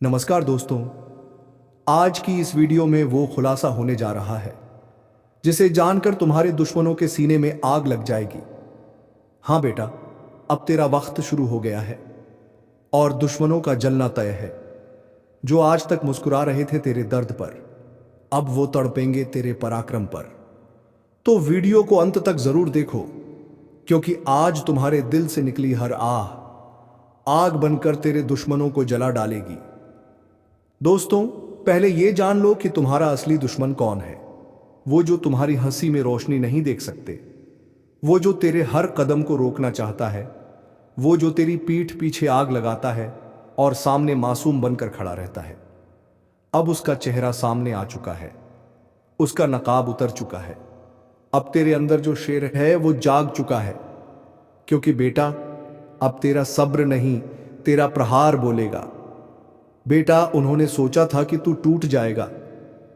नमस्कार दोस्तों। आज की इस वीडियो में वो खुलासा होने जा रहा है जिसे जानकर तुम्हारे दुश्मनों के सीने में आग लग जाएगी। हाँ बेटा, अब तेरा वक्त शुरू हो गया है और दुश्मनों का जलना तय है। जो आज तक मुस्कुरा रहे थे तेरे दर्द पर, अब वो तड़पेंगे तेरे पराक्रम पर। तो वीडियो को अंत तक जरूर देखो, क्योंकि आज तुम्हारे दिल से निकली हर आग बनकर तेरे दुश्मनों को जला डालेगी। दोस्तों, पहले यह जान लो कि तुम्हारा असली दुश्मन कौन है। वो जो तुम्हारी हंसी में रोशनी नहीं देख सकते, वो जो तेरे हर कदम को रोकना चाहता है, वो जो तेरी पीठ पीछे आग लगाता है और सामने मासूम बनकर खड़ा रहता है। अब उसका चेहरा सामने आ चुका है, उसका नकाब उतर चुका है। अब तेरे अंदर जो शेर है वो जाग चुका है, क्योंकि बेटा अब तेरा सब्र नहीं, तेरा प्रहार बोलेगा। बेटा, उन्होंने सोचा था कि तू टूट जाएगा,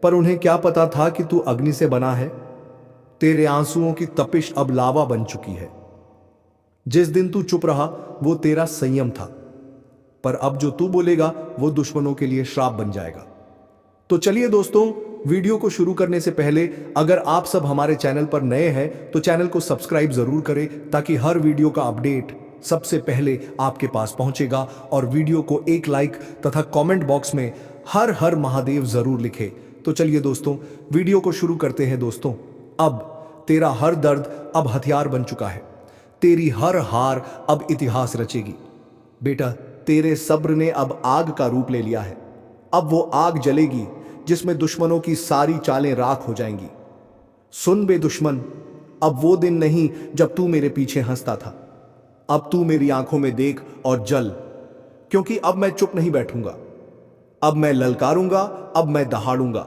पर उन्हें क्या पता था कि तू अग्नि से बना है। तेरे आंसुओं की तपिश अब लावा बन चुकी है। जिस दिन तू चुप रहा वो तेरा संयम था, पर अब जो तू बोलेगा वो दुश्मनों के लिए श्राप बन जाएगा। तो चलिए दोस्तों, वीडियो को शुरू करने से पहले अगर आप सब हमारे चैनल पर नए हैं तो चैनल को सब्सक्राइब जरूर करें, ताकि हर वीडियो का अपडेट सबसे पहले आपके पास पहुंचेगा। और वीडियो को एक लाइक तथा कमेंट बॉक्स में हर हर महादेव जरूर लिखें। तो चलिए दोस्तों, वीडियो को शुरू करते हैं। दोस्तों, अब तेरा हर दर्द अब हथियार बन चुका है, तेरी हर हार अब इतिहास रचेगी। बेटा, तेरे सब्र ने अब आग का रूप ले लिया है। अब वो आग जलेगी जिसमें दुश्मनों की सारी चालें राख हो जाएंगी। सुन बे दुश्मन, अब वो दिन नहीं जब तू मेरे पीछे हंसता था। अब तू मेरी आंखों में देख और जल, क्योंकि अब मैं चुप नहीं बैठूंगा। अब मैं ललकारूंगा, अब मैं दहाड़ूंगा।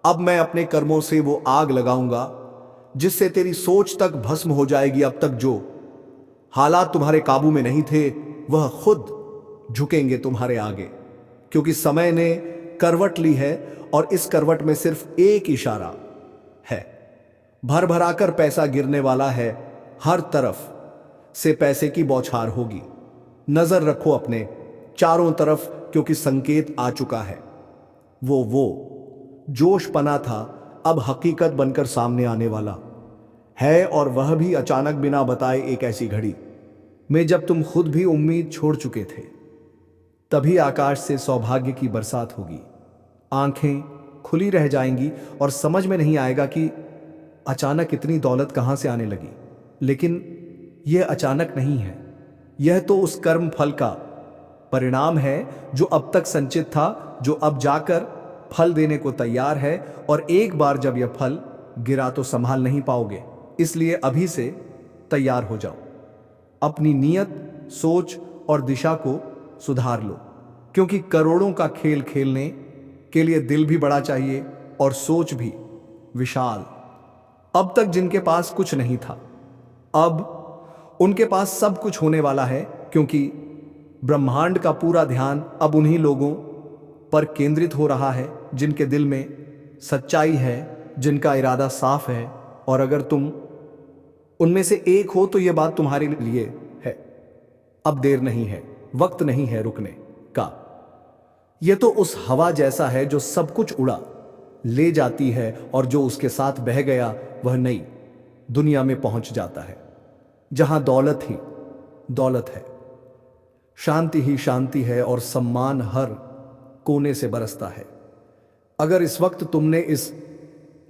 अब मैं अपने कर्मों से वो आग लगाऊंगा जिससे तेरी सोच तक भस्म हो जाएगी। अब तक जो हालात तुम्हारे काबू में नहीं थे, वह खुद झुकेंगे तुम्हारे आगे, क्योंकि समय ने करवट ली है और इस करवट में सिर्फ एक इशारा है। भर भराकर पैसा गिरने वाला है, हर तरफ से पैसे की बौछार होगी। नजर रखो अपने चारों तरफ, क्योंकि संकेत आ चुका है। वो जोश पना था अब हकीकत बनकर सामने आने वाला है, और वह भी अचानक, बिना बताए एक ऐसी घड़ी में जब तुम खुद भी उम्मीद छोड़ चुके थे। तभी आकाश से सौभाग्य की बरसात होगी। आंखें खुली रह जाएंगी और समझ में नहीं आएगा कि अचानक इतनी दौलत कहां से आने लगी। लेकिन यह अचानक नहीं है, यह तो उस कर्म फल का परिणाम है जो अब तक संचित था, जो अब जाकर फल देने को तैयार है। और एक बार जब यह फल गिरा तो संभाल नहीं पाओगे। इसलिए अभी से तैयार हो जाओ। अपनी नीयत, सोच और दिशा को सुधार लो, क्योंकि करोड़ों का खेल खेलने के लिए दिल भी बड़ा चाहिए और सोच भी विशाल। अब तक जिनके पास कुछ नहीं था, अब उनके पास सब कुछ होने वाला है, क्योंकि ब्रह्मांड का पूरा ध्यान अब उन्हीं लोगों पर केंद्रित हो रहा है जिनके दिल में सच्चाई है, जिनका इरादा साफ है। और अगर तुम उनमें से एक हो तो यह बात तुम्हारे लिए है। अब देर नहीं है, वक्त नहीं है रुकने का। यह तो उस हवा जैसा है जो सब कुछ उड़ा ले जाती है, और जो उसके साथ बह गया वह नई दुनिया में पहुंच जाता है, जहां दौलत ही दौलत है, शांति ही शांति है और सम्मान हर कोने से बरसता है। अगर इस वक्त तुमने इस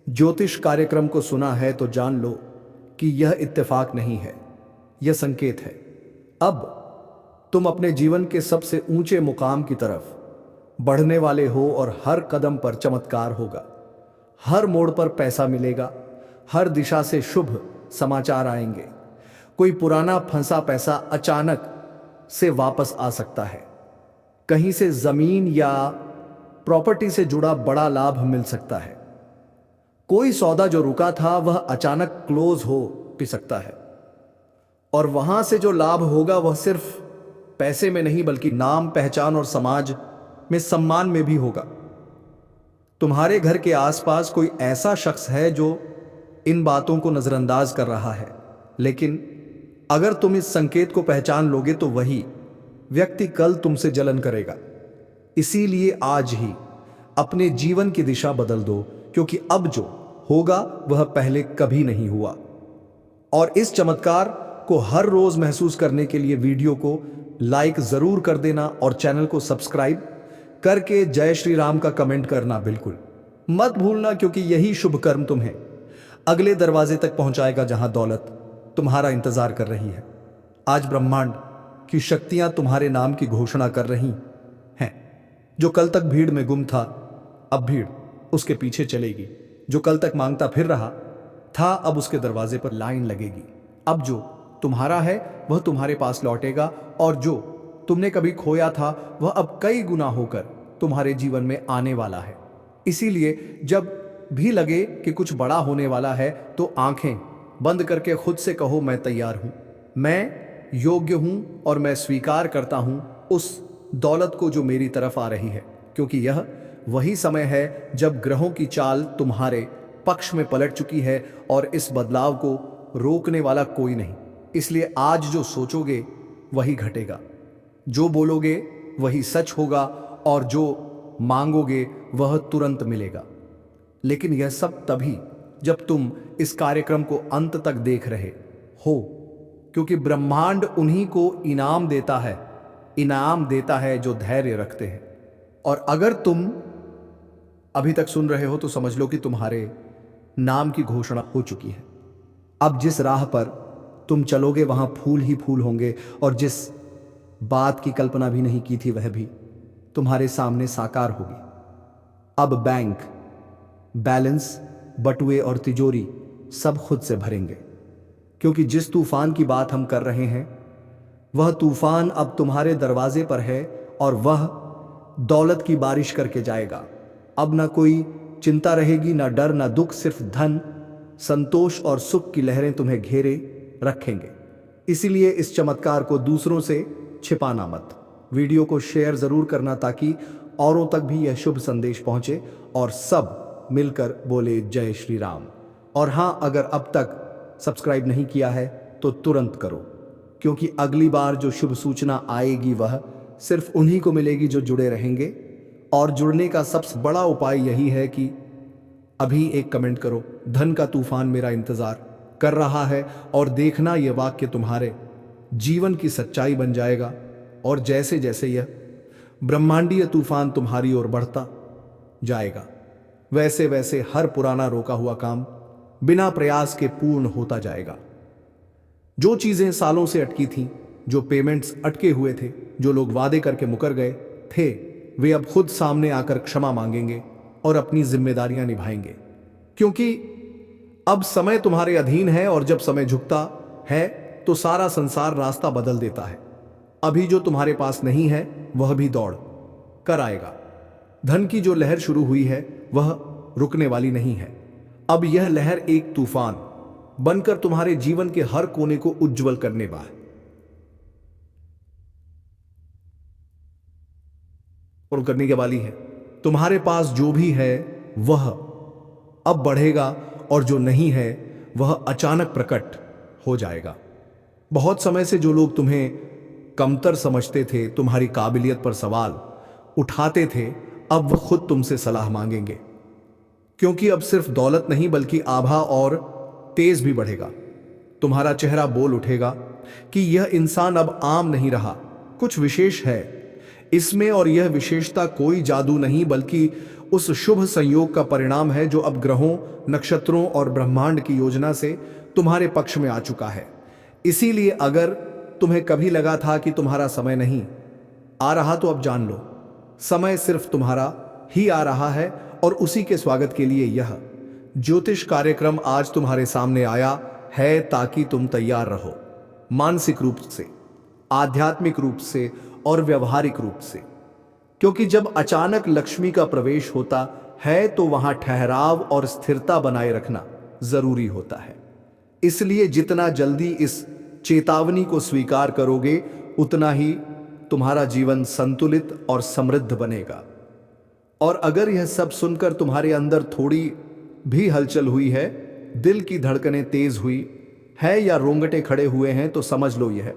ज्योतिष कार्यक्रम को सुना है तो जान लो कि यह इत्तेफाक नहीं है, यह संकेत है। अब तुम अपने जीवन के सबसे ऊंचे मुकाम की तरफ बढ़ने वाले हो, और हर कदम पर चमत्कार होगा, हर मोड़ पर पैसा मिलेगा, हर दिशा से शुभ समाचार आएंगे। कोई पुराना फंसा पैसा अचानक से वापस आ सकता है, कहीं से जमीन या प्रॉपर्टी से जुड़ा बड़ा लाभ मिल सकता है। कोई सौदा जो रुका था वह अचानक क्लोज हो भी सकता है, और वहां से जो लाभ होगा वह सिर्फ पैसे में नहीं बल्कि नाम, पहचान और समाज में सम्मान में भी होगा। तुम्हारे घर के आसपास कोई ऐसा शख्स है जो इन बातों को नजरअंदाज कर रहा है, लेकिन अगर तुम इस संकेत को पहचान लोगे तो वही व्यक्ति कल तुमसे जलन करेगा, इसीलिए आज ही अपने जीवन की दिशा बदल दो, क्योंकि अब जो होगा वह पहले कभी नहीं हुआ। और इस चमत्कार को हर रोज महसूस करने के लिए वीडियो को लाइक जरूर कर देना और चैनल को सब्सक्राइब करके जय श्री राम का कमेंट करना बिल्कुल मत भूलना, क्योंकि यही शुभ कर्म तुम्हें अगले दरवाजे तक पहुंचाएगा जहां दौलत तुम्हारा इंतजार कर रही है। आज ब्रह्मांड की शक्तियां तुम्हारे नाम की घोषणा कर रही हैं। जो कल तक भीड़ में गुम था, अब भीड़ उसके पीछे चलेगी। जो कल तक मांगता फिर रहा था, अब उसके दरवाजे पर लाइन लगेगी। अब जो तुम्हारा है वह तुम्हारे पास लौटेगा, और जो तुमने कभी खोया था वह अब कई गुना होकर तुम्हारे जीवन में आने वाला है। इसीलिए जब भी लगे कि कुछ बड़ा होने वाला है, तो आंखें बंद करके खुद से कहो, मैं तैयार हूं, मैं योग्य हूं और मैं स्वीकार करता हूं उस दौलत को जो मेरी तरफ आ रही है। क्योंकि यह वही समय है जब ग्रहों की चाल तुम्हारे पक्ष में पलट चुकी है और इस बदलाव को रोकने वाला कोई नहीं। इसलिए आज जो सोचोगे वही घटेगा, जो बोलोगे वही सच होगा, और जो मांगोगे वह तुरंत मिलेगा। लेकिन यह सब तभी जब तुम इस कार्यक्रम को अंत तक देख रहे हो, क्योंकि ब्रह्मांड उन्हीं को इनाम देता है जो धैर्य रखते हैं। और अगर तुम अभी तक सुन रहे हो तो समझ लो कि तुम्हारे नाम की घोषणा हो चुकी है। अब जिस राह पर तुम चलोगे वहां फूल ही फूल होंगे, और जिस बात की कल्पना भी नहीं की थी वह भी तुम्हारे सामने साकार होगी। अब बैंक बैलेंस, बटुए और तिजोरी सब खुद से भरेंगे, क्योंकि जिस तूफान की बात हम कर रहे हैं वह तूफान अब तुम्हारे दरवाजे पर है, और वह दौलत की बारिश करके जाएगा। अब ना कोई चिंता रहेगी, ना डर, ना दुख, सिर्फ धन, संतोष और सुख की लहरें तुम्हें घेरे रखेंगे। इसीलिए इस चमत्कार को दूसरों से छिपाना मत। वीडियो को शेयर जरूर करना ताकि औरों तक भी यह शुभ संदेश पहुंचे और सब मिलकर बोले जय श्री राम। और हां, अगर अब तक सब्सक्राइब नहीं किया है तो तुरंत करो, क्योंकि अगली बार जो शुभ सूचना आएगी वह सिर्फ उन्हीं को मिलेगी जो जुड़े रहेंगे। और जुड़ने का सबसे बड़ा उपाय यही है कि अभी एक कमेंट करो, धन का तूफान मेरा इंतजार कर रहा है, और देखना यह वाक्य तुम्हारे जीवन की सच्चाई बन जाएगा। और जैसे जैसे यह ब्रह्मांडीय तूफान तुम्हारी ओर बढ़ता जाएगा, वैसे वैसे हर पुराना रोका हुआ काम बिना प्रयास के पूर्ण होता जाएगा। जो चीजें सालों से अटकी थीं, जो पेमेंट्स अटके हुए थे, जो लोग वादे करके मुकर गए थे, वे अब खुद सामने आकर क्षमा मांगेंगे और अपनी जिम्मेदारियां निभाएंगे। क्योंकि अब समय तुम्हारे अधीन है, और जब समय झुकता है तो सारा संसार रास्ता बदल देता है। अभी जो तुम्हारे पास नहीं है वह भी दौड़ कर आएगा। धन की जो लहर शुरू हुई है वह रुकने वाली नहीं है। अब यह लहर एक तूफान बनकर तुम्हारे जीवन के हर कोने को उज्जवल करने वाली है। तुम्हारे पास जो भी है वह अब बढ़ेगा, और जो नहीं है वह अचानक प्रकट हो जाएगा। बहुत समय से जो लोग तुम्हें कमतर समझते थे, तुम्हारी काबिलियत पर सवाल उठाते थे, अब वह खुद तुमसे सलाह मांगेंगे। क्योंकि अब सिर्फ दौलत नहीं बल्कि आभा और तेज भी बढ़ेगा। तुम्हारा चेहरा बोल उठेगा कि यह इंसान अब आम नहीं रहा, कुछ विशेष है इसमें। और यह विशेषता कोई जादू नहीं बल्कि उस शुभ संयोग का परिणाम है जो अब ग्रहों, नक्षत्रों और ब्रह्मांड की योजना से तुम्हारे पक्ष में आ चुका है। इसीलिए अगर तुम्हें कभी लगा था कि तुम्हारा समय नहीं आ रहा, तो अब जान लो, समय सिर्फ तुम्हारा ही आ रहा है। और उसी के स्वागत के लिए यह ज्योतिष कार्यक्रम आज तुम्हारे सामने आया है, ताकि तुम तैयार रहो, मानसिक रूप से, आध्यात्मिक रूप से और व्यवहारिक रूप से। क्योंकि जब अचानक लक्ष्मी का प्रवेश होता है तो वहां ठहराव और स्थिरता बनाए रखना जरूरी होता है। इसलिए जितना जल्दी इस चेतावनी को स्वीकार करोगे, उतना ही तुम्हारा जीवन संतुलित और समृद्ध बनेगा। और अगर यह सब सुनकर तुम्हारे अंदर थोड़ी भी हलचल हुई है, दिल की धड़कनें तेज हुई है या रोंगटे खड़े हुए हैं, तो समझ लो यह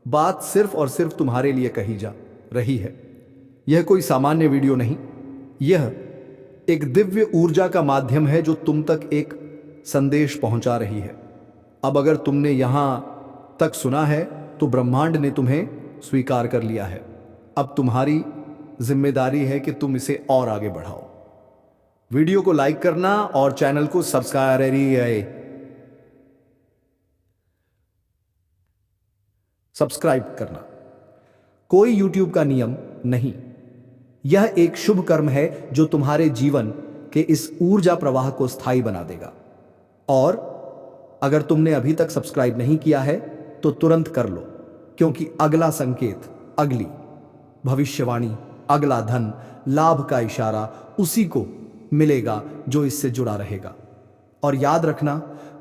बात सिर्फ और सिर्फ तुम्हारे लिए कही जा रही है। यह कोई सामान्य वीडियो नहीं, यह एक दिव्य ऊर्जा का माध्यम है जो तुम तक एक संदेश पहुंचा रही है। अब अगर तुमने यहां तक सुना है तो ब्रह्मांड ने तुम्हें स्वीकार कर लिया है। अब तुम्हारी जिम्मेदारी है कि तुम इसे और आगे बढ़ाओ। वीडियो को लाइक करना और चैनल को सब्सक्राइब करना कोई यूट्यूब का नियम नहीं, यह एक शुभ कर्म है जो तुम्हारे जीवन के इस ऊर्जा प्रवाह को स्थायी बना देगा। और अगर तुमने अभी तक सब्सक्राइब नहीं किया है तो तुरंत कर लो, क्योंकि अगला संकेत, अगली भविष्यवाणी, अगला धन लाभ का इशारा उसी को मिलेगा जो इससे जुड़ा रहेगा। और याद रखना,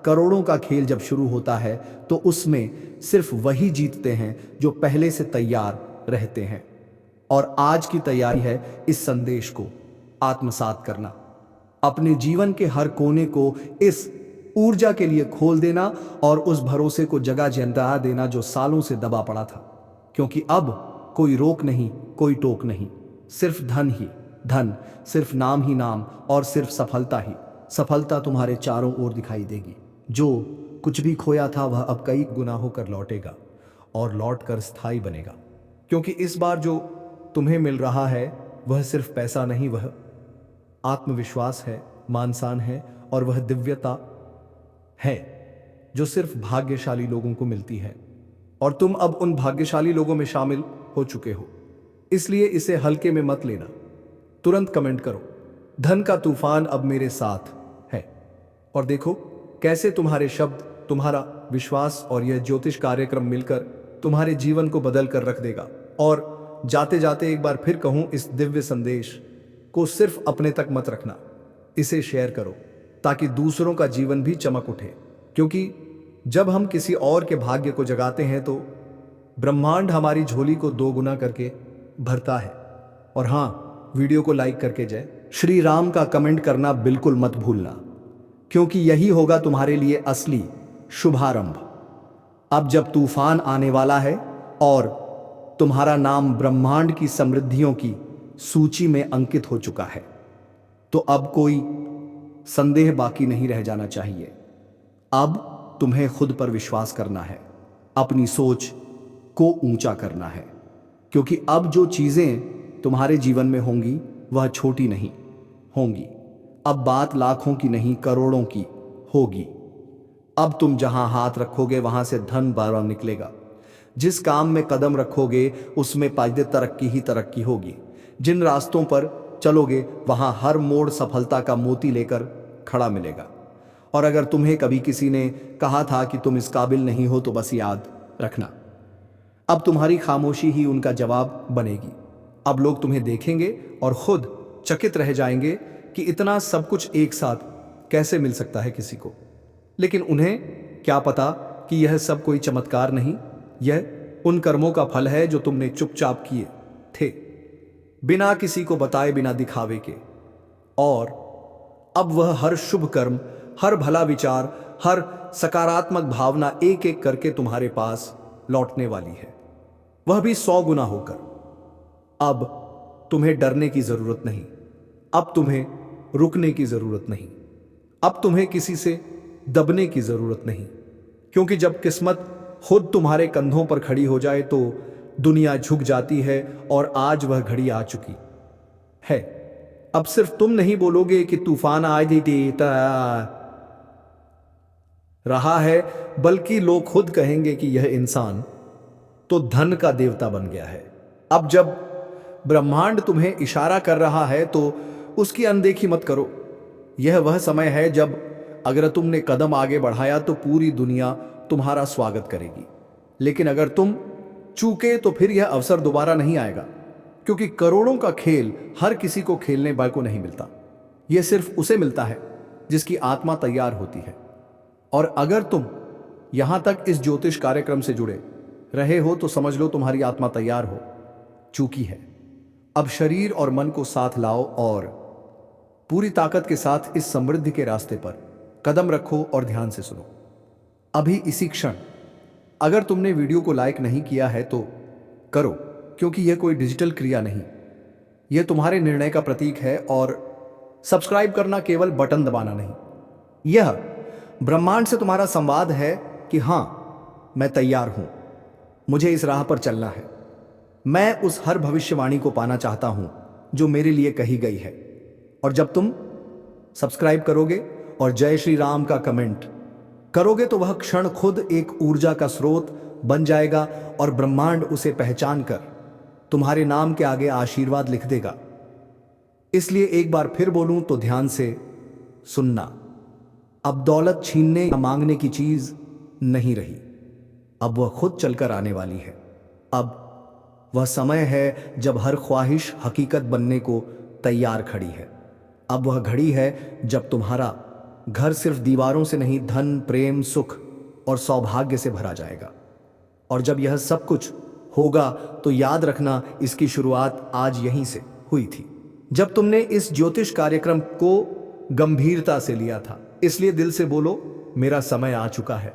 करोड़ों का खेल जब शुरू होता है तो उसमें सिर्फ वही जीतते हैं जो पहले से तैयार रहते हैं। और आज की तैयारी है इस संदेश को आत्मसात करना, अपने जीवन के हर कोने को इस ऊर्जा के लिए खोल देना और उस भरोसे को जगह जगा देना जो सालों से दबा पड़ा था। क्योंकि अब कोई रोक नहीं, कोई टोक नहीं, सिर्फ धन ही धन, सिर्फ नाम ही नाम, और सिर्फ सफलता ही सफलता तुम्हारे चारों ओर दिखाई देगी। जो कुछ भी खोया था वह अब कई गुना होकर लौटेगा और लौट कर स्थायी बनेगा। क्योंकि इस बार जो तुम्हें मिल रहा है वह सिर्फ पैसा नहीं, वह आत्मविश्वास है, मान-सम्मान है, और वह दिव्यता है जो सिर्फ भाग्यशाली लोगों को मिलती है। और तुम अब उन भाग्यशाली लोगों में शामिल हो चुके हो, इसलिए इसे हल्के में मत लेना। तुरंत कमेंट करो, धन का तूफान अब मेरे साथ है। और देखो कैसे तुम्हारे शब्द, तुम्हारा विश्वास और यह ज्योतिष कार्यक्रम मिलकर तुम्हारे जीवन को बदल कर रख देगा। और जाते जाते एक बार फिर कहूं, इस दिव्य संदेश को सिर्फ अपने तक मत रखना, इसे शेयर करो ताकि दूसरों का जीवन भी चमक उठे। क्योंकि जब हम किसी और के भाग्य को जगाते हैं तो ब्रह्मांड हमारी झोली को 2 गुना करके भरता है। और हाँ, वीडियो को लाइक करके जय श्री राम का कमेंट करना बिल्कुल मत भूलना, क्योंकि यही होगा तुम्हारे लिए असली शुभारंभ। अब जब तूफान आने वाला है और तुम्हारा नाम ब्रह्मांड की समृद्धियों की सूची में अंकित हो चुका है, तो अब कोई संदेह बाकी नहीं रह जाना चाहिए। अब तुम्हें खुद पर विश्वास करना है, अपनी सोच को ऊंचा करना है, क्योंकि अब जो चीजें तुम्हारे जीवन में होंगी वह छोटी नहीं होंगी। अब बात लाखों की नहीं, करोड़ों की होगी। अब तुम जहां हाथ रखोगे वहां से धन बाहर निकलेगा। जिस काम में कदम रखोगे उसमें पायदे तरक्की ही तरक्की होगी। जिन रास्तों पर चलोगे वहां हर मोड़ सफलता का मोती लेकर खड़ा मिलेगा। और अगर तुम्हें कभी किसी ने कहा था कि तुम इस काबिल नहीं हो, तो बस याद रखना, अब तुम्हारी खामोशी ही उनका जवाब बनेगी। अब लोग तुम्हें देखेंगे और खुद चकित रह जाएंगे कि इतना सब कुछ एक साथ कैसे मिल सकता है किसी को। लेकिन उन्हें क्या पता कि यह सब कोई चमत्कार नहीं, यह उन कर्मों का फल है जो तुमने चुपचाप किए थे, बिना किसी को बताए, बिना दिखावे के। और अब वह हर शुभ कर्म, हर भला विचार, हर सकारात्मक भावना एक एक करके तुम्हारे पास लौटने वाली है, वह भी 100 गुना होकर। अब तुम्हें डरने की जरूरत नहीं, अब तुम्हें रुकने की जरूरत नहीं, अब तुम्हें किसी से दबने की जरूरत नहीं। क्योंकि जब किस्मत खुद तुम्हारे कंधों पर खड़ी हो जाए तो दुनिया झुक जाती है, और आज वह घड़ी आ चुकी है। अब सिर्फ तुम नहीं बोलोगे कि तूफान आज देता रहा है, बल्कि लोग खुद कहेंगे कि यह इंसान तो धन का देवता बन गया है। अब जब ब्रह्मांड तुम्हें इशारा कर रहा है तो उसकी अनदेखी मत करो। यह वह समय है जब अगर तुमने कदम आगे बढ़ाया तो पूरी दुनिया तुम्हारा स्वागत करेगी। लेकिन अगर तुम चूके तो फिर यह अवसर दोबारा नहीं आएगा, क्योंकि करोड़ों का खेल हर किसी को खेलने वाले को नहीं मिलता। यह सिर्फ उसे मिलता है जिसकी आत्मा तैयार होती है। और अगर तुम यहां तक इस ज्योतिष कार्यक्रम से जुड़े रहे हो तो समझ लो तुम्हारी आत्मा तैयार हो चुकी है। अब शरीर और मन को साथ लाओ और पूरी ताकत के साथ इस समृद्धि के रास्ते पर कदम रखो और ध्यान से सुनो। अभी इसी क्षण अगर तुमने वीडियो को लाइक नहीं किया है तो करो, क्योंकि यह कोई डिजिटल क्रिया नहीं, यह तुम्हारे निर्णय का प्रतीक है और सब्सक्राइब करना केवल बटन दबाना नहीं, यह ब्रह्मांड से तुम्हारा संवाद है कि हां, मैं तैयार हूं, मुझे इस राह पर चलना है। मैं उस हर भविष्यवाणी को पाना चाहता हूं जो मेरे लिए कही गई है। और जब तुम सब्सक्राइब करोगे और जय श्री राम का कमेंट करोगे तो वह क्षण खुद एक ऊर्जा का स्रोत बन जाएगा और ब्रह्मांड उसे पहचान कर तुम्हारे नाम के आगे आशीर्वाद लिख देगा। इसलिए एक बार फिर बोलूं तो ध्यान से सुनना। अब दौलत छीनने या मांगने की चीज नहीं रही, अब वह खुद चलकर आने वाली है। अब वह समय है जब हर ख्वाहिश हकीकत बनने को तैयार खड़ी है। अब वह घड़ी है जब तुम्हारा घर सिर्फ दीवारों से नहीं, धन, प्रेम, सुख और सौभाग्य से भरा जाएगा। और जब यह सब कुछ होगा तो याद रखना, इसकी शुरुआत आज यहीं से हुई थी, जब तुमने इस ज्योतिष कार्यक्रम को गंभीरता से लिया था। इसलिए दिल से बोलो, मेरा समय आ चुका है।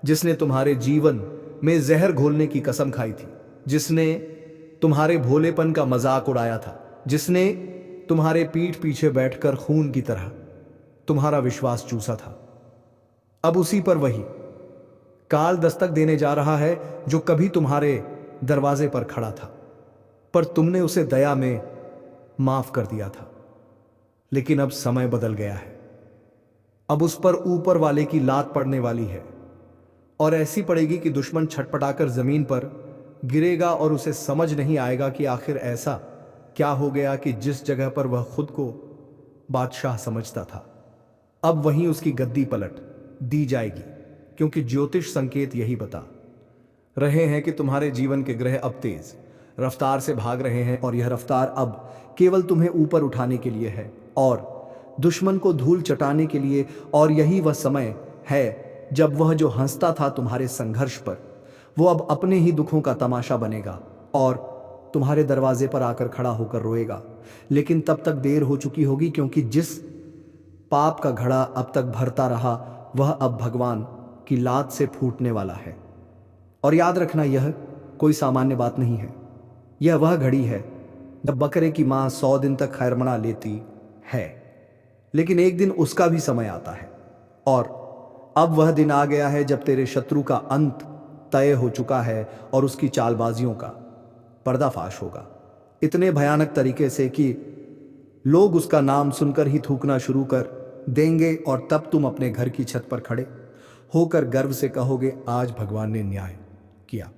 जिसने तुम्हारे जीवन में जहर घोलने की कसम खाई थी, जिसने तुम्हारे भोलेपन का मजाक उड़ाया था, जिसने तुम्हारे पीठ पीछे बैठकर खून की तरह तुम्हारा विश्वास चूसा था, अब उसी पर वही काल दस्तक देने जा रहा है जो कभी तुम्हारे दरवाजे पर खड़ा था, पर तुमने उसे दया में माफ कर दिया था। लेकिन अब समय बदल गया है। अब उस पर ऊपर वाले की लात पड़ने वाली है, और ऐसी पड़ेगी कि दुश्मन छटपटाकर जमीन पर गिरेगा और उसे समझ नहीं आएगा कि आखिर ऐसा क्या हो गया कि जिस जगह पर वह खुद को बादशाह समझता था, अब वहीं उसकी गद्दी पलट दी जाएगी। क्योंकि ज्योतिष संकेत यही बता रहे हैं कि तुम्हारे जीवन के ग्रह अब तेज रफ्तार से भाग रहे हैं, और यह रफ्तार अब केवल तुम्हें ऊपर उठाने के लिए है और दुश्मन को धूल चटाने के लिए। और यही वह समय है जब वह जो हंसता था तुम्हारे संघर्ष पर, वो अब अपने ही दुखों का तमाशा बनेगा और तुम्हारे दरवाजे पर आकर खड़ा होकर रोएगा। लेकिन तब तक देर हो चुकी होगी, क्योंकि जिस पाप का घड़ा अब तक भरता रहा वह अब भगवान की लात से फूटने वाला है। और याद रखना, यह कोई सामान्य बात नहीं है। यह वह घड़ी है जब बकरे की मां 100 दिन तक खैर मना लेती है, लेकिन एक दिन उसका भी समय आता है। और अब वह दिन आ गया है जब तेरे शत्रु का अंत तय हो चुका है और उसकी चालबाजियों का पर्दाफाश होगा, इतने भयानक तरीके से कि लोग उसका नाम सुनकर ही थूकना शुरू कर देंगे। और तब तुम अपने घर की छत पर खड़े होकर गर्व से कहोगे, आज भगवान ने न्याय किया।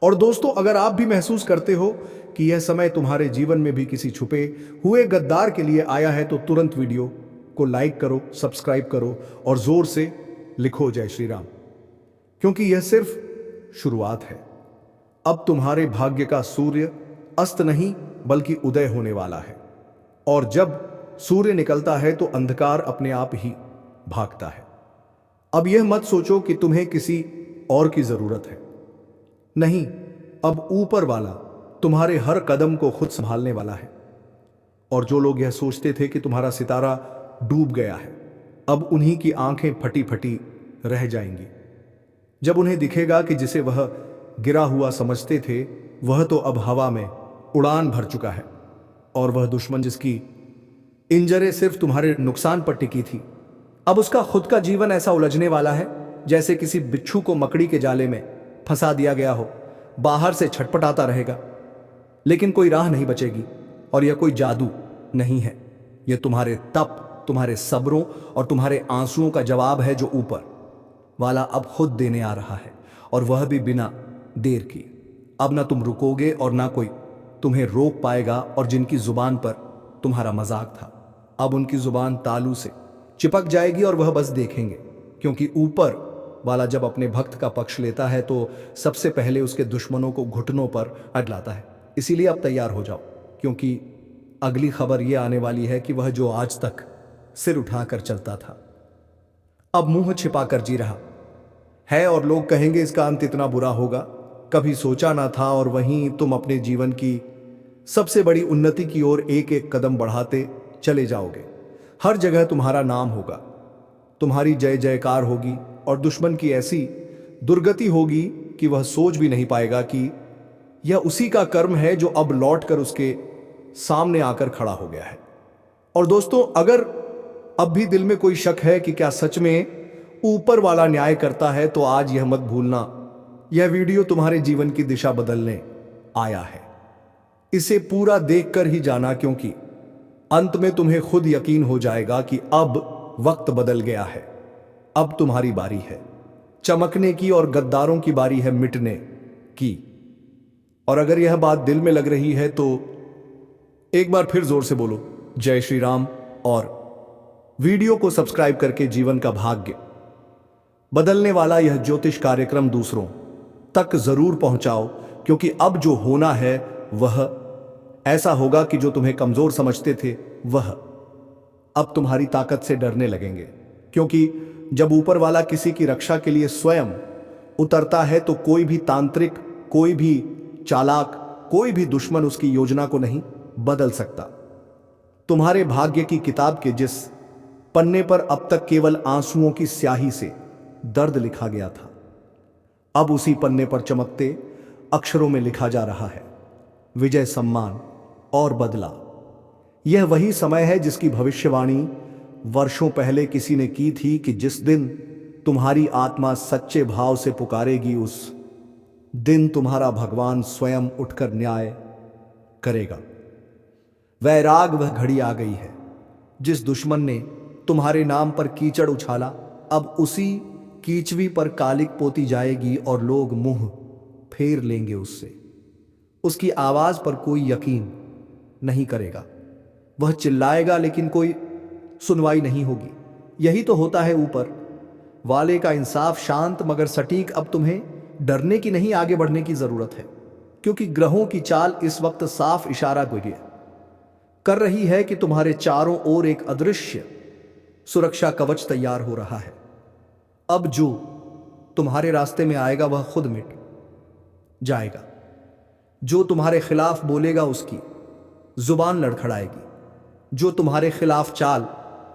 और दोस्तों, अगर आप भी महसूस करते हो कि यह समय तुम्हारे जीवन में भी किसी छुपे हुए गद्दार के लिए आया है, तो तुरंत वीडियो को लाइक करो, सब्सक्राइब करो और जोर से लिखो जय श्री राम, क्योंकि यह सिर्फ शुरुआत है। अब तुम्हारे भाग्य का सूर्य अस्त नहीं बल्कि उदय होने वाला है। और जब सूर्य निकलता है तो अंधकार अपने आप ही भागता है। अब यह मत सोचो कि तुम्हें किसी और की जरूरत है, नहीं, अब ऊपर वाला तुम्हारे हर कदम को खुद संभालने वाला है। और जो लोग यह सोचते थे कि तुम्हारा सितारा डूब गया है, अब उन्हीं की आंखें फटी फटी रह जाएंगी जब उन्हें दिखेगा कि जिसे वह गिरा हुआ समझते थे वह तो अब हवा में उड़ान भर चुका है। और वह दुश्मन जिसकी इंजरें सिर्फ तुम्हारे नुकसान पर टिकी थी, अब उसका खुद का जीवन ऐसा उलझने वाला है जैसे किसी बिच्छू को मकड़ी के जाले में फंसा दिया गया हो। बाहर से छटपटाता रहेगा लेकिन कोई राह नहीं बचेगी। और यह कोई जादू नहीं है, यह तुम्हारे तप, तुम्हारे सब्रों और तुम्हारे आंसुओं का जवाब है जो ऊपर वाला अब खुद देने आ रहा है, और वह भी बिना देर किए। अब ना तुम रुकोगे और ना कोई तुम्हें रोक पाएगा। और जिनकी जुबान पर तुम्हारा मजाक था, अब उनकी जुबान तालू से चिपक जाएगी और वह बस देखेंगे। क्योंकि ऊपर वाला जब अपने भक्त का पक्ष लेता है तो सबसे पहले उसके दुश्मनों को घुटनों पर अडलाता है। इसीलिए अब तैयार हो जाओ, क्योंकि अगली खबर यह आने वाली है कि वह जो आज तक सिर उठाकर चलता था अब मुंह छिपाकर जी रहा है। और लोग कहेंगे, इसका अंत इतना बुरा होगा, कभी सोचा ना था। और वहीं तुम अपने जीवन की सबसे बड़ी उन्नति की ओर एक एक कदम बढ़ाते चले जाओगे। हर जगह तुम्हारा नाम होगा, तुम्हारी जय जयकार होगी, और दुश्मन की ऐसी दुर्गति होगी कि वह सोच भी नहीं पाएगा कि यह उसी का कर्म है जो अब लौटकर उसके सामने आकर खड़ा हो गया है। और दोस्तों, अगर अब भी दिल में कोई शक है कि क्या सच में ऊपर वाला न्याय करता है, तो आज यह मत भूलना, यह वीडियो तुम्हारे जीवन की दिशा बदलने आया है। इसे पूरा देखकर ही जाना, क्योंकि अंत में तुम्हें खुद यकीन हो जाएगा कि अब वक्त बदल गया है। अब तुम्हारी बारी है चमकने की और गद्दारों की बारी है मिटने की। और अगर यह बात दिल में लग रही है तो एक बार फिर जोर से बोलो जय श्री राम, और वीडियो को सब्सक्राइब करके जीवन का भाग्य बदलने वाला यह ज्योतिष कार्यक्रम दूसरों तक जरूर पहुंचाओ, क्योंकि अब जो होना है वह ऐसा होगा कि जो तुम्हें कमजोर समझते थे वह अब तुम्हारी ताकत से डरने लगेंगे। क्योंकि जब ऊपर वाला किसी की रक्षा के लिए स्वयं उतरता है तो कोई भी तांत्रिक, कोई भी चालाक, कोई भी दुश्मन उसकी योजना को नहीं बदल सकता। तुम्हारे भाग्य की किताब के जिस पन्ने पर अब तक केवल आंसुओं की स्याही से दर्द लिखा गया था, अब उसी पन्ने पर चमकते अक्षरों में लिखा जा रहा है विजय, सम्मान और बदला। यह वही समय है जिसकी भविष्यवाणी वर्षों पहले किसी ने की थी कि जिस दिन तुम्हारी आत्मा सच्चे भाव से पुकारेगी, उस दिन तुम्हारा भगवान स्वयं उठकर न्याय करेगा। वैराग वह घड़ी आ गई है। जिस दुश्मन ने तुम्हारे नाम पर कीचड़ उछाला, अब उसी कीचवी पर कालिक पोती जाएगी और लोग मुंह फेर लेंगे उससे। उसकी आवाज पर कोई यकीन नहीं करेगा। वह चिल्लाएगा लेकिन कोई सुनवाई नहीं होगी। यही तो होता है ऊपर वाले का इंसाफ, शांत मगर सटीक। अब तुम्हें डरने की नहीं, आगे बढ़ने की जरूरत है, क्योंकि ग्रहों की चाल इस वक्त साफ इशारा कर रही है कि तुम्हारे चारों ओर एक अदृश्य सुरक्षा कवच तैयार हो रहा है। अब जो तुम्हारे रास्ते में आएगा वह खुद मिट जाएगा। जो तुम्हारे खिलाफ बोलेगा उसकी जुबान लड़खड़ाएगी। जो तुम्हारे खिलाफ चाल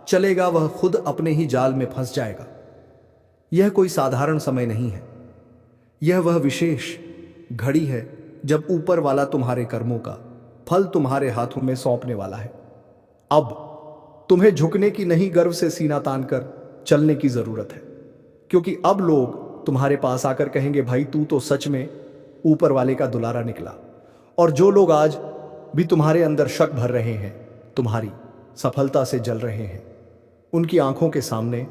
चलेगा वह खुद अपने ही जाल में फंस जाएगा। यह कोई साधारण समय नहीं है, यह वह विशेष घड़ी है जब ऊपर वाला तुम्हारे कर्मों का फल तुम्हारे हाथों में सौंपने वाला है। अब तुम्हें झुकने की नहीं, गर्व से सीना तानकर चलने की जरूरत है, क्योंकि अब लोग तुम्हारे पास आकर कहेंगे भाई तू तो सच में ऊपर वाले का दुलारा निकला। और जो लोग आज भी तुम्हारे अंदर शक भर रहे हैं, तुम्हारी सफलता से जल रहे हैं, उनकी आंखों के सामने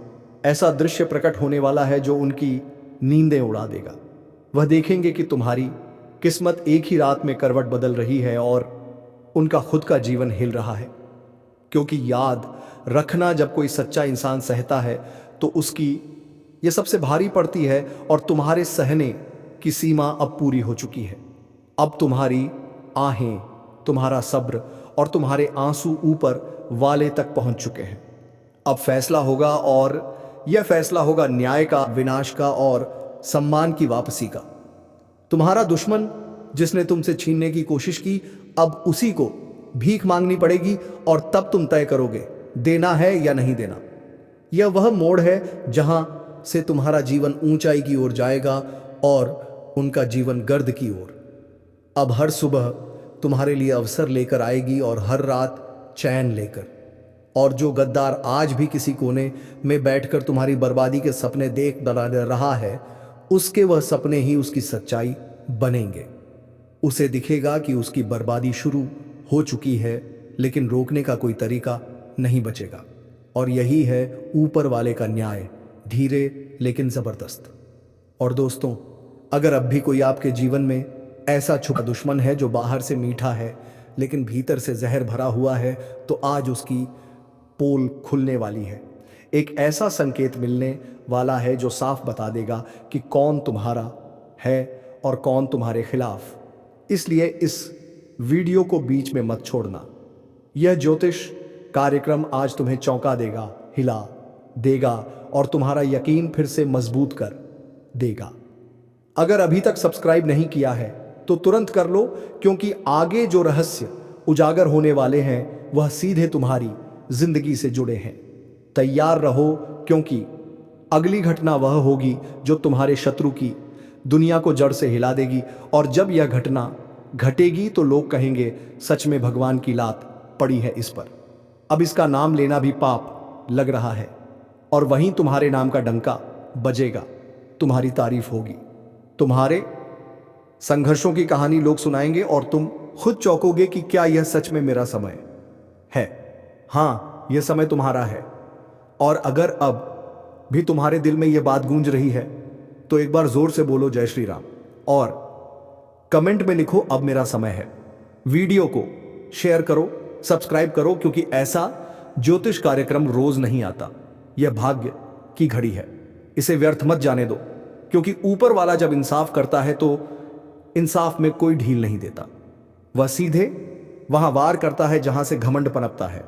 ऐसा दृश्य प्रकट होने वाला है जो उनकी नींदें उड़ा देगा। वह देखेंगे कि तुम्हारी किस्मत एक ही रात में करवट बदल रही है और उनका खुद का जीवन हिल रहा है। क्योंकि याद रखना, जब कोई सच्चा इंसान सहता है तो उसकी यह सबसे भारी पड़ती है, और तुम्हारे सहने की सीमा अब पूरी हो चुकी है। अब तुम्हारी आहें, तुम्हारा सब्र और तुम्हारे आंसू ऊपर वाले तक पहुंच चुके हैं। अब फैसला होगा, और यह फैसला होगा न्याय का, विनाश का और सम्मान की वापसी का। तुम्हारा दुश्मन जिसने तुमसे छीनने की कोशिश की, अब उसी को भीख मांगनी पड़ेगी, और तब तुम तय करोगे देना है या नहीं देना। यह वह मोड़ है जहां से तुम्हारा जीवन ऊंचाई की ओर जाएगा और उनका जीवन गर्द की ओर। अब हर सुबह तुम्हारे लिए अवसर लेकर आएगी और हर रात चैन लेकर। और जो गद्दार आज भी किसी कोने में बैठकर तुम्हारी बर्बादी के सपने देख रहा है, उसके वह सपने ही उसकी सच्चाई बनेंगे। उसे दिखेगा कि उसकी बर्बादी शुरू हो चुकी है, लेकिन रोकने का कोई तरीका नहीं बचेगा। और यही है ऊपर वाले का न्याय, धीरे लेकिन जबरदस्त। और दोस्तों, अगर अब भी कोई आपके जीवन में ऐसा छुपा दुश्मन है जो बाहर से मीठा है लेकिन भीतर से जहर भरा हुआ है, तो आज उसकी पोल खुलने वाली है। एक ऐसा संकेत मिलने वाला है जो साफ बता देगा कि कौन तुम्हारा है और कौन तुम्हारे खिलाफ। इसलिए इस वीडियो को बीच में मत छोड़ना। यह ज्योतिष कार्यक्रम आज तुम्हें चौंका देगा, हिला देगा और तुम्हारा यकीन फिर से मजबूत कर देगा। अगर अभी तक सब्सक्राइब नहीं किया है तो तुरंत कर लो, क्योंकि आगे जो रहस्य उजागर होने वाले हैं वह सीधे तुम्हारी जिंदगी से जुड़े हैं। तैयार रहो, क्योंकि अगली घटना वह होगी जो तुम्हारे शत्रु की दुनिया को जड़ से हिला देगी। और जब यह घटना घटेगी तो लोग कहेंगे सच में भगवान की लात पड़ी है इस पर। अब इसका नाम लेना भी पाप लग रहा है, और वहीं तुम्हारे नाम का डंका बजेगा, तुम्हारी तारीफ होगी, तुम्हारे संघर्षों की कहानी लोग सुनाएंगे और तुम खुद चौंकोगे कि क्या यह सच में मेरा समय है। हाँ, यह समय तुम्हारा है। और अगर अब भी तुम्हारे दिल में यह बात गूंज रही है तो एक बार जोर से बोलो जय श्री राम, और कमेंट में लिखो अब मेरा समय है। वीडियो को शेयर करो, सब्सक्राइब करो, क्योंकि ऐसा ज्योतिष कार्यक्रम रोज नहीं आता। यह भाग्य की घड़ी है, इसे व्यर्थ मत जाने दो, क्योंकि ऊपर वाला जब इंसाफ करता है तो इंसाफ में कोई ढील नहीं देता। वह सीधे वहां वार करता है जहां से घमंड पनपता है,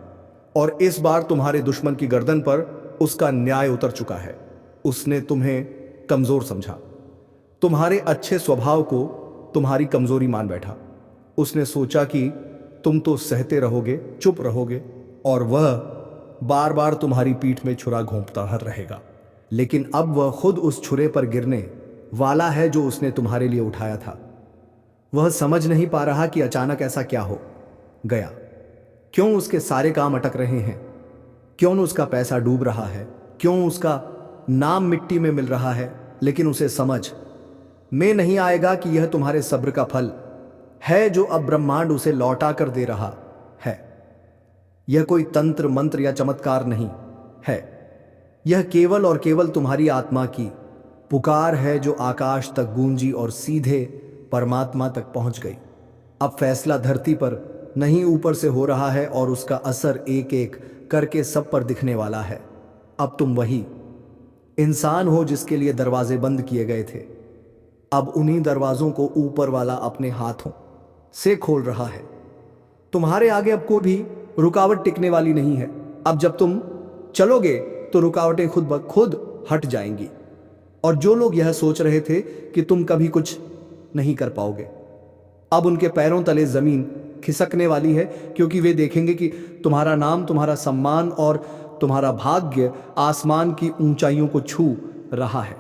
और इस बार तुम्हारे दुश्मन की गर्दन पर उसका न्याय उतर चुका है। उसने तुम्हें कमजोर समझा, तुम्हारे अच्छे स्वभाव को तुम्हारी कमजोरी मान बैठा। उसने सोचा कि तुम तो सहते रहोगे, चुप रहोगे, और वह बार बार तुम्हारी पीठ में छुरा घोंपता रहेगा। लेकिन अब वह खुद उस छुरे पर गिरने वाला है जो उसने तुम्हारे लिए उठाया था। वह समझ नहीं पा रहा कि अचानक ऐसा क्या हो गया, क्यों उसके सारे काम अटक रहे हैं, क्यों उसका पैसा डूब रहा है, क्यों उसका नाम मिट्टी में मिल रहा है। लेकिन उसे समझ में नहीं आएगा कि यह तुम्हारे सब्र का फल है जो अब ब्रह्मांड उसे लौटा कर दे रहा है। यह कोई तंत्र मंत्र या चमत्कार नहीं है, यह केवल और केवल तुम्हारी आत्मा की पुकार है जो आकाश तक गूंजी और सीधे परमात्मा तक पहुंच गई। अब फैसला धरती पर नहीं ऊपर से हो रहा है, और उसका असर एक एक करके सब पर दिखने वाला है। अब तुम वही इंसान हो जिसके लिए दरवाजे बंद किए गए थे। अब उन्हीं दरवाजों को ऊपर वाला अपने हाथों से खोल रहा है। तुम्हारे आगे अब कोई भी रुकावट टिकने वाली नहीं है। अब जब तुम चलोगे तो रुकावटें खुद ब खुद हट जाएंगी, और जो लोग यह सोच रहे थे कि तुम कभी कुछ नहीं कर पाओगे, अब उनके पैरों तले जमीन खिसकने वाली है, क्योंकि वे देखेंगे कि तुम्हारा नाम, तुम्हारा सम्मान और तुम्हारा भाग्य आसमान की ऊंचाइयों को छू रहा है।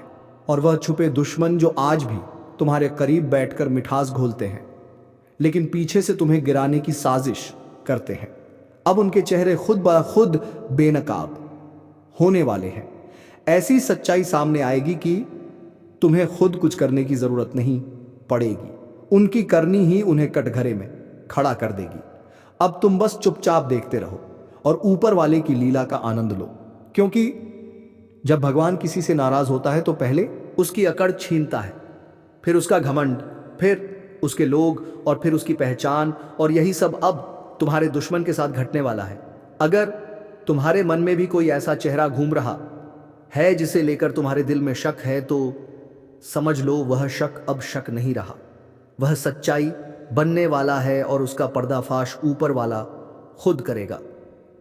और वह छुपे दुश्मन जो आज भी तुम्हारे करीब बैठकर मिठास घोलते हैं, लेकिन पीछे से तुम्हें गिराने की साजिश करते हैं, अब उनके चेहरे खुद ब खुद बेनकाब होने वाले हैं। ऐसी सच्चाई सामने आएगी कि तुम्हें खुद कुछ करने की जरूरत नहीं पड़ेगी, उनकी करनी ही उन्हें कटघरे में खड़ा कर देगी। अब तुम बस चुपचाप देखते रहो और ऊपर वाले की लीला का आनंद लो, क्योंकि जब भगवान किसी से नाराज होता है तो पहले उसकी अकड़ छीनता है, फिर उसका घमंड, फिर उसके लोग, और फिर उसकी पहचान। और यही सब अब तुम्हारे दुश्मन के साथ घटने वाला है। अगर तुम्हारे मन में भी कोई ऐसा चेहरा घूम रहा है जिसे लेकर तुम्हारे दिल में शक है, तो समझ लो वह शक अब शक नहीं रहा, वह सच्चाई बनने वाला है, और उसका पर्दाफाश ऊपर वाला खुद करेगा।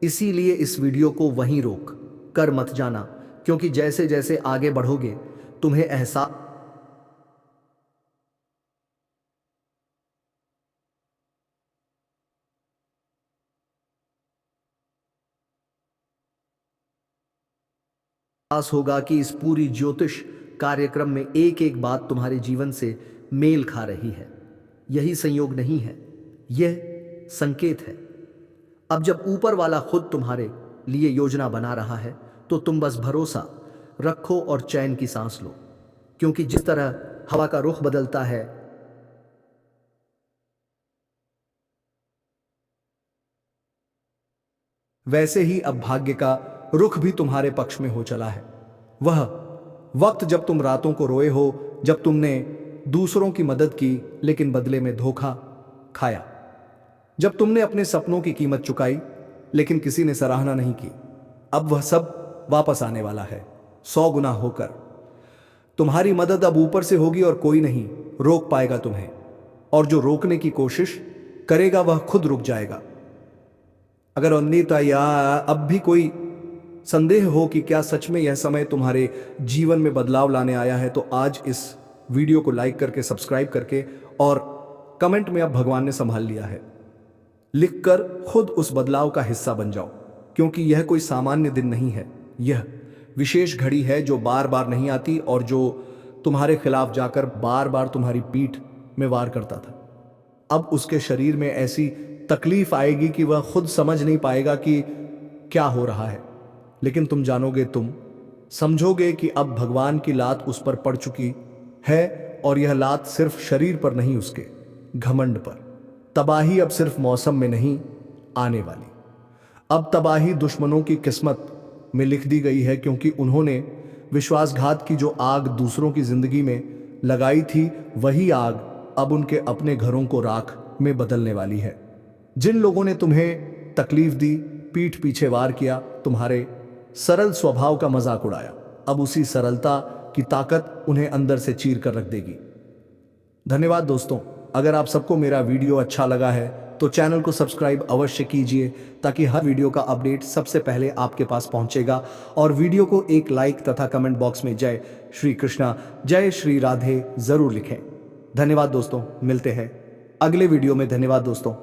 इसीलिए इस वीडियो को वहीं रोक कर मत जाना, क्योंकि जैसे जैसे आगे बढ़ोगे तुम्हें एहसास होगा कि इस पूरी ज्योतिष कार्यक्रम में एक एक बात तुम्हारे जीवन से मेल खा रही है। यही संयोग नहीं है, यह संकेत है। अब जब ऊपर वाला खुद तुम्हारे लिए योजना बना रहा है तो तुम बस भरोसा रखो और चैन की सांस लो, क्योंकि जिस तरह हवा का रुख बदलता है वैसे ही अब भाग्य का रुख भी तुम्हारे पक्ष में हो चला है। वह वक्त जब तुम रातों को रोए हो, जब तुमने दूसरों की मदद की लेकिन बदले में धोखा खाया, जब तुमने अपने सपनों की कीमत चुकाई लेकिन किसी ने सराहना नहीं की, अब वह सब वापस आने वाला है 100 गुना होकर। तुम्हारी मदद अब ऊपर से होगी और कोई नहीं रोक पाएगा तुम्हें, और जो रोकने की कोशिश करेगा वह खुद रुक जाएगा। अगर अन्यथा या अब भी कोई संदेह हो कि क्या सच में यह समय तुम्हारे जीवन में बदलाव लाने आया है, तो आज इस वीडियो को लाइक करके, सब्सक्राइब करके, और कमेंट में अब भगवान ने संभाल लिया है लिखकर खुद उस बदलाव का हिस्सा बन जाओ, क्योंकि यह कोई सामान्य दिन नहीं है। यह विशेष घड़ी है जो बार बार नहीं आती और जो तुम्हारे खिलाफ जाकर बार बार तुम्हारी पीठ में वार करता था। अब उसके शरीर में ऐसी तकलीफ आएगी कि वह खुद समझ नहीं पाएगा कि क्या हो रहा है। लेकिन तुम जानोगे, तुम समझोगे कि अब भगवान की लात उस पर पड़ चुकी है, और यह लात सिर्फ शरीर पर नहीं, उसके घमंड पर। तबाही अब सिर्फ मौसम में नहीं आने वाली, अब तबाही दुश्मनों की किस्मत में लिख दी गई है, क्योंकि उन्होंने विश्वासघात की जो आग दूसरों की जिंदगी में लगाई थी, वही आग अब उनके अपने घरों को राख में बदलने वाली है। जिन लोगों ने तुम्हें तकलीफ दी, पीठ पीछे वार किया, तुम्हारे सरल स्वभाव का मजाक उड़ाया, अब उसी सरलता की ताकत उन्हें अंदर से चीर कर रख देगी। धन्यवाद दोस्तों। अगर आप सबको मेरा वीडियो अच्छा लगा है तो चैनल को सब्सक्राइब अवश्य कीजिए, ताकि हर वीडियो का अपडेट सबसे पहले आपके पास पहुंचेगा। और वीडियो को एक लाइक तथा कमेंट बॉक्स में जय श्री कृष्णा, जय श्री राधे जरूर लिखें। धन्यवाद दोस्तों, मिलते हैं अगले वीडियो में। धन्यवाद दोस्तों।